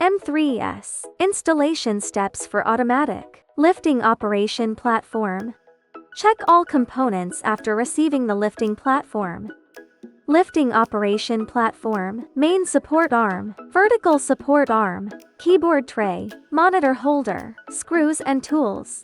M3S. Installation steps for automatic lifting operation platform. Check all components after receiving the lifting platform. Lifting operation platform, main support arm, vertical support arm, keyboard tray, monitor holder, screws and tools.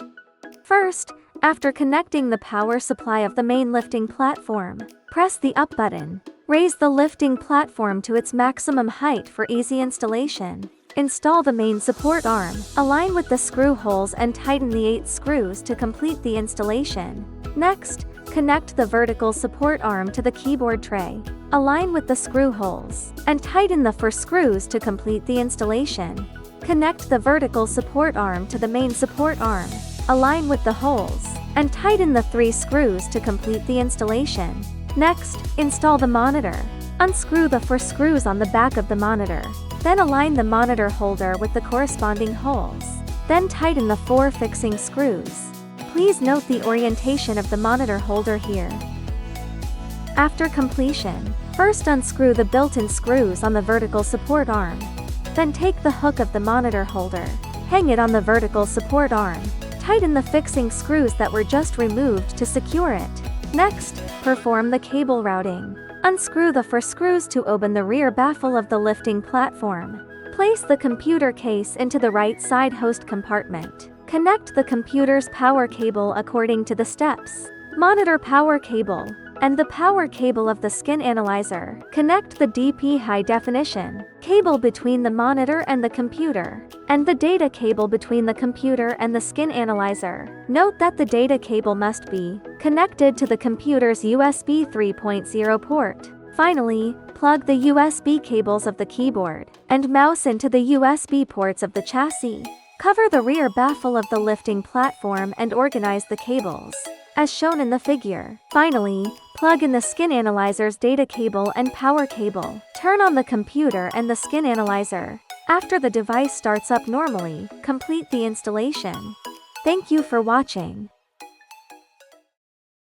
First, after connecting the power supply of the main lifting platform, press the up button. Raise the lifting platform to its maximum height for easy installation. Install the main support arm, align with the screw holes and tighten the 8 screws to complete the installation. Next, connect the vertical support arm to the keyboard tray. Align with the screw holes, and tighten the 4 screws to complete the installation. Connect the vertical support arm to the main support arm. Align with the holes, and tighten the 3 screws to complete the installation. Next, install the monitor. Unscrew the 4 screws on the back of the monitor. Then align the monitor holder with the corresponding holes. Then tighten the 4 fixing screws. Please note the orientation of the monitor holder here. After completion, first unscrew the built-in screws on the vertical support arm. Then take the hook of the monitor holder, hang it on the vertical support arm. Tighten the fixing screws that were just removed to secure it. Next, perform the cable routing. Unscrew the 4 screws to open the rear baffle of the lifting platform. Place the computer case into the right side host compartment. Connect the computer's power cable according to the steps. Monitor power cable, and the power cable of the skin analyzer. Connect the DP high definition cable between the monitor and the computer, and the data cable between the computer and the skin analyzer. Note that the data cable must be connected to the computer's USB 3.0 port. Finally, plug the USB cables of the keyboard and mouse into the USB ports of the chassis. Cover the rear baffle of the lifting platform and organize the cables, as shown in the figure. Finally, plug in the skin analyzer's data cable and power cable. Turn on the computer and the skin analyzer. After the device starts up normally, complete the installation. Thank you for watching.